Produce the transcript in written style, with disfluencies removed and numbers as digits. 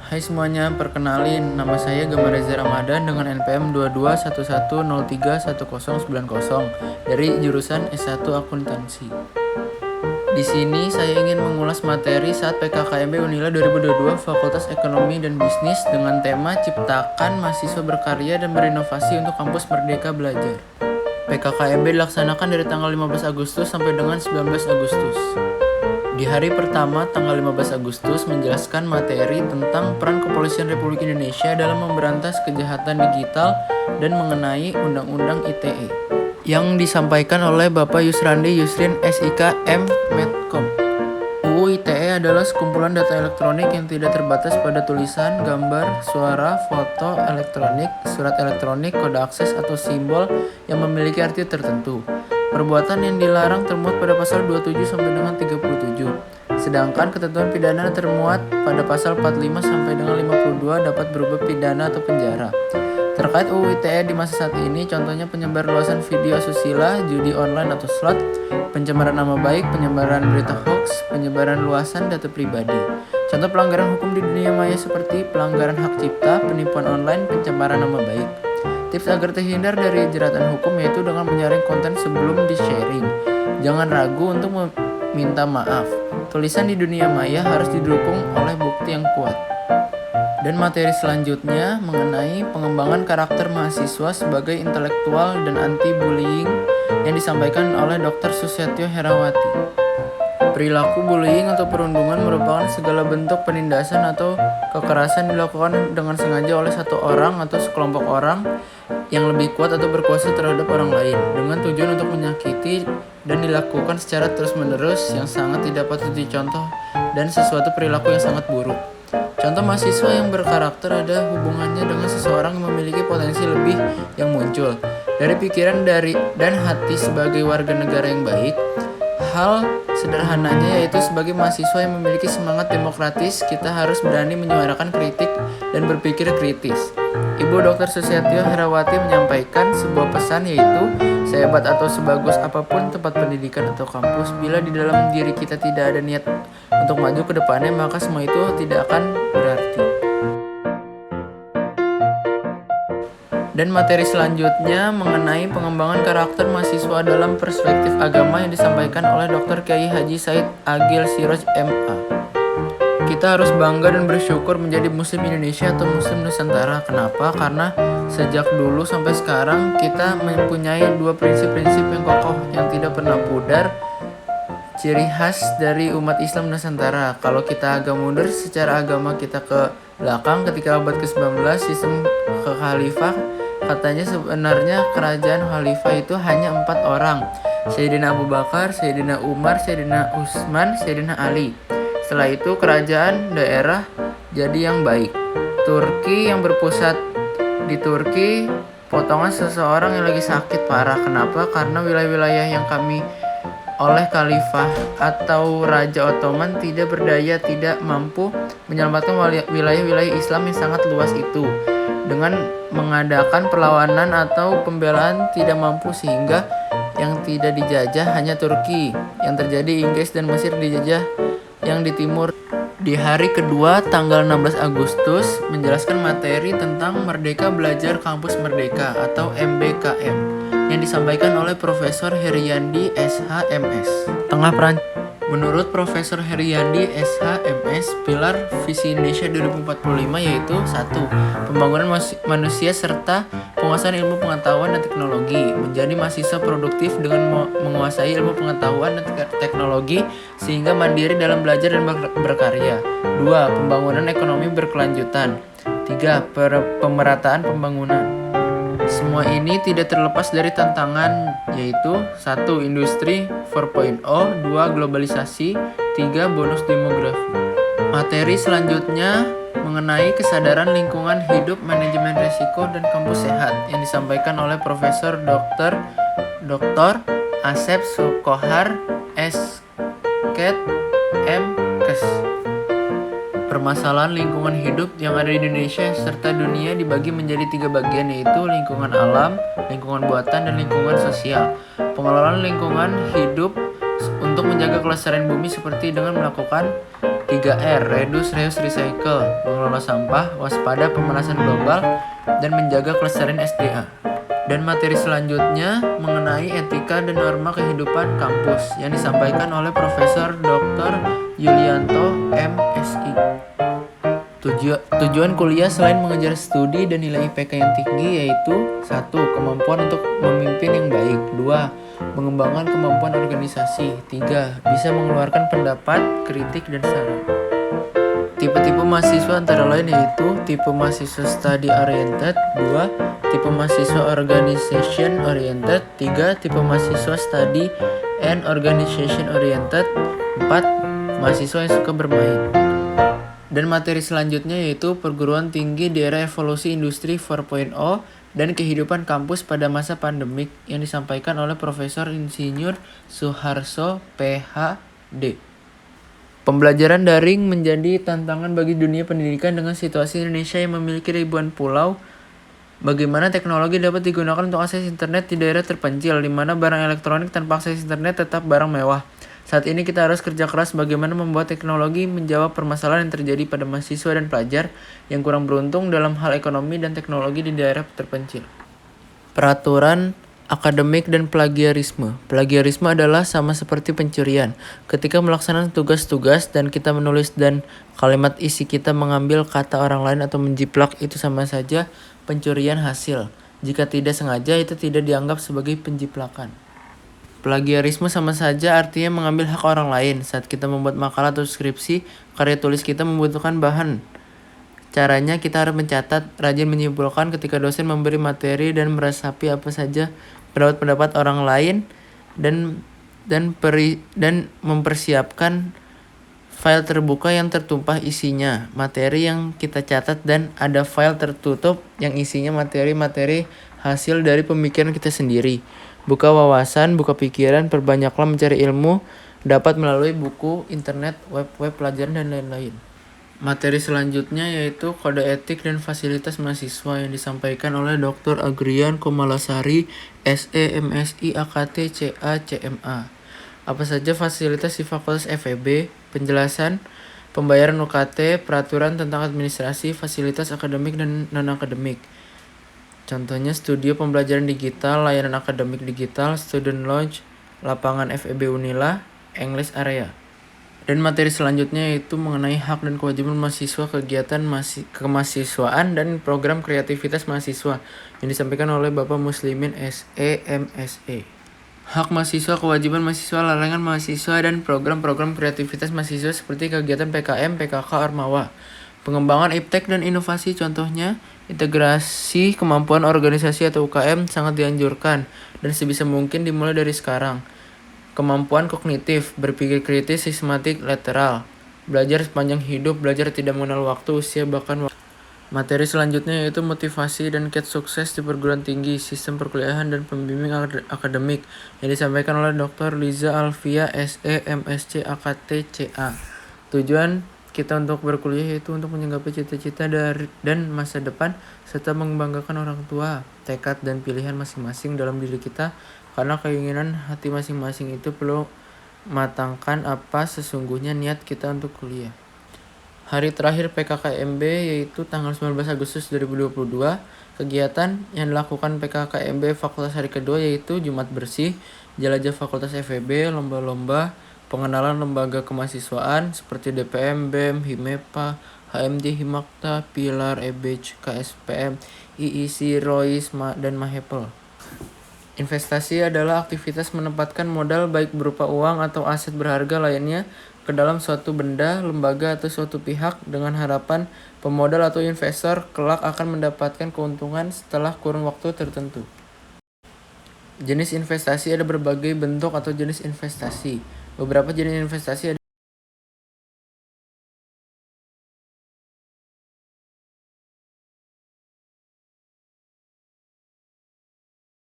Hai semuanya, perkenalin nama saya Gama Reza Ramadan dengan NPM 2211031090 dari jurusan S1 Akuntansi. Di sini saya ingin mengulas materi saat PKKMB Unila 2022 Fakultas Ekonomi dan Bisnis dengan tema Ciptakan Mahasiswa Berkarya dan Berinovasi untuk Kampus Merdeka Belajar. PKKMB dilaksanakan dari tanggal 15 Agustus sampai dengan 19 Agustus. Di hari pertama, tanggal 15 Agustus, menjelaskan materi tentang peran Kepolisian Republik Indonesia dalam memberantas kejahatan digital dan mengenai Undang-Undang ITE yang disampaikan oleh Bapak Yusrandi Yusrin SIK M Medcom. UU ITE adalah sekumpulan data elektronik yang tidak terbatas pada tulisan, gambar, suara, foto elektronik, surat elektronik, kode akses atau simbol yang memiliki arti tertentu. Perbuatan yang dilarang termuat pada pasal 27 sampai dengan 37. Sedangkan ketentuan pidana termuat pada pasal 45 sampai dengan 52 dapat berubah pidana atau penjara. Terkait UU ITE di masa saat ini, contohnya penyebarluasan video asusila, judi online atau slot, pencemaran nama baik, penyebaran berita hoax, penyebaran luasan data pribadi. Contoh pelanggaran hukum di dunia maya seperti pelanggaran hak cipta, penipuan online, pencemaran nama baik. Tips agar terhindar dari jeratan hukum yaitu dengan menyaring konten sebelum di-sharing. Jangan ragu untuk meminta maaf. Tulisan di dunia maya harus didukung oleh bukti yang kuat. Dan materi selanjutnya mengenai pengembangan karakter mahasiswa sebagai intelektual dan anti-bullying yang disampaikan oleh Dr. Susetio Herawati. Perilaku bullying atau perundungan merupakan segala bentuk penindasan atau kekerasan dilakukan dengan sengaja oleh satu orang atau sekelompok orang yang lebih kuat atau berkuasa terhadap orang lain dengan tujuan untuk menyakiti dan dilakukan secara terus-menerus yang sangat tidak patut dicontoh dan sesuatu perilaku yang sangat buruk. Contoh mahasiswa yang berkarakter ada hubungannya dengan seseorang yang memiliki potensi lebih yang muncul dari pikiran dan hati sebagai warga negara yang baik. Hal sederhananya yaitu sebagai mahasiswa yang memiliki semangat demokratis, kita harus berani menyuarakan kritik dan berpikir kritis. Ibu Dr. Susetio Herawati menyampaikan sebuah pesan yaitu, sehebat atau sebagus apapun tempat pendidikan atau kampus, bila di dalam diri kita tidak ada niat untuk maju ke depannya, maka semua itu tidak akan berarti. Dan materi selanjutnya mengenai pengembangan karakter mahasiswa dalam perspektif agama yang disampaikan oleh Dr. Kiai Haji Said Agil Siroj MA. Kita harus bangga dan bersyukur menjadi Muslim Indonesia atau Muslim Nusantara. Kenapa? Karena sejak dulu sampai sekarang kita mempunyai dua prinsip-prinsip yang kokoh yang tidak pernah pudar, ciri khas dari umat Islam Nusantara. Kalau kita agak mundur secara agama kita ke belakang, ketika abad ke-19 sistem kekhalifah, katanya sebenarnya kerajaan khalifah itu hanya 4 orang. Sayyidina Abu Bakar, Sayyidina Umar, Sayyidina Utsman, Sayyidina Ali. Setelah itu kerajaan daerah jadi yang baik. Turki yang berpusat di Turki, potongan seseorang yang lagi sakit parah. Kenapa? Karena wilayah-wilayah yang kami oleh khalifah atau Raja Ottoman tidak berdaya, tidak mampu menyelamatkan wilayah-wilayah Islam yang sangat luas itu. Dengan mengadakan perlawanan atau pembelaan tidak mampu, sehingga yang tidak dijajah hanya Turki. Yang terjadi Inggris dan Mesir dijajah yang di timur. Di hari kedua tanggal 16 Agustus menjelaskan materi tentang Merdeka Belajar Kampus Merdeka atau MBKM yang disampaikan oleh Profesor Heriandi SHMS. Menurut Profesor Heriandi SHMS, pilar visi Indonesia 2045 yaitu 1. Pembangunan manusia serta penguasaan ilmu pengetahuan dan teknologi, menjadi mahasiswa produktif dengan menguasai ilmu pengetahuan dan teknologi sehingga mandiri dalam belajar dan berkarya. 2. Pembangunan ekonomi berkelanjutan. 3. Pemerataan pembangunan. Semua ini tidak terlepas dari tantangan yaitu 1. Industri 4.0, 2. Globalisasi, 3. Bonus demografi. Materi selanjutnya mengenai kesadaran lingkungan hidup, manajemen risiko, dan kampus sehat yang disampaikan oleh Profesor Dr. Asep Sukohar S.Ket M.Kes. Permasalahan lingkungan hidup yang ada di Indonesia serta dunia dibagi menjadi 3 bagian yaitu lingkungan alam, lingkungan buatan, dan lingkungan sosial. Pengelolaan lingkungan hidup untuk menjaga kelestarian bumi seperti dengan melakukan 3 3R, reduce, reuse, recycle, mengelola sampah, waspada pemanasan global, dan menjaga kelestarian SDA. Dan materi selanjutnya mengenai etika dan norma kehidupan kampus yang disampaikan oleh Profesor Dr. Yulianto, MSI. Tujuan kuliah selain mengejar studi dan nilai IPK yang tinggi yaitu 1. Kemampuan untuk memimpin yang baik. 2. Mengembangkan kemampuan organisasi. 3. Bisa mengeluarkan pendapat, kritik, dan saran. Tipe-tipe mahasiswa antara lain yaitu tipe mahasiswa study oriented. 2. Tipe mahasiswa organization oriented. 3. Tipe mahasiswa study and organization oriented. 4. Mahasiswa yang suka bermain. Dan materi selanjutnya yaitu perguruan tinggi di era evolusi industri 4.0 dan kehidupan kampus pada masa pandemik yang disampaikan oleh Profesor Insinyur Suharso, PhD. Pembelajaran daring menjadi tantangan bagi dunia pendidikan dengan situasi Indonesia yang memiliki ribuan pulau. Bagaimana teknologi dapat digunakan untuk akses internet di daerah terpencil, di mana barang elektronik tanpa akses internet tetap barang mewah. Saat ini kita harus kerja keras bagaimana membuat teknologi menjawab permasalahan yang terjadi pada mahasiswa dan pelajar yang kurang beruntung dalam hal ekonomi dan teknologi di daerah terpencil. Peraturan akademik dan plagiarisme. Plagiarisme adalah sama seperti pencurian. Ketika melaksanakan tugas-tugas dan kita menulis dan kalimat isi kita mengambil kata orang lain atau menjiplak, itu sama saja pencurian hasil. Jika tidak sengaja, itu tidak dianggap sebagai penjiplakan. Plagiarisme sama saja artinya mengambil hak orang lain. Saat kita membuat makalah atau skripsi, karya tulis kita membutuhkan bahan. Caranya kita harus mencatat, rajin menyimpulkan ketika dosen memberi materi dan meresapi apa saja pendapat orang lain dan mempersiapkan file terbuka yang tertumpah isinya, materi yang kita catat, dan ada file tertutup yang isinya materi-materi hasil dari pemikiran kita sendiri. Buka wawasan, buka pikiran, perbanyaklah mencari ilmu, dapat melalui buku, internet, web pelajaran, dan lain-lain. Materi selanjutnya yaitu kode etik dan fasilitas mahasiswa yang disampaikan oleh Dr. Agrian Komalasari, SE, MSI, AKT, CA, CMA. Apa saja fasilitas di Fakultas FEB, penjelasan, pembayaran UKT, peraturan tentang administrasi, fasilitas akademik dan non-akademik. Contohnya studio pembelajaran digital, layanan akademik digital, student lodge, lapangan FEB Unila, English area. Dan materi selanjutnya yaitu mengenai hak dan kewajiban mahasiswa, kegiatan kemahasiswaan, dan program kreativitas mahasiswa yang disampaikan oleh Bapak Muslimin SE, MSE. Hak mahasiswa, kewajiban mahasiswa, larangan mahasiswa, dan program-program kreativitas mahasiswa seperti kegiatan PKM, PKK, Ormawa. Pengembangan iptek dan inovasi, contohnya integrasi kemampuan organisasi atau UKM sangat dianjurkan dan sebisa mungkin dimulai dari sekarang. Kemampuan kognitif, berpikir kritis, sistematik, lateral. Belajar sepanjang hidup, belajar tidak mengenal waktu, usia, bahkan waktu. Materi selanjutnya yaitu motivasi dan kiat sukses di perguruan tinggi, sistem perkuliahan, dan pembimbing akademik yang disampaikan oleh Dr. Liza Alfia, SE, MSc, AKT, CA. Tujuan kita untuk berkuliah yaitu untuk menggapai cita-cita dan masa depan serta membanggakan orang tua, tekad dan pilihan masing-masing dalam diri kita, karena keinginan hati masing-masing itu perlu matangkan apa sesungguhnya niat kita untuk kuliah. Hari terakhir PKKMB yaitu tanggal 19 Agustus 2022. Kegiatan yang dilakukan PKKMB Fakultas hari kedua yaitu Jumat Bersih, jelajah Fakultas FEB, lomba-lomba, pengenalan lembaga kemahasiswaan seperti DPM, BEM, HIMEPA, HMD, Himakta, Pilar, EBEJ, KSPM, IIC, ROIS, dan Mahepel. Investasi adalah aktivitas menempatkan modal baik berupa uang atau aset berharga lainnya ke dalam suatu benda, lembaga, atau suatu pihak dengan harapan pemodal atau investor kelak akan mendapatkan keuntungan setelah kurun waktu tertentu. Jenis investasi ada berbagai bentuk atau jenis investasi. Beberapa jenis investasi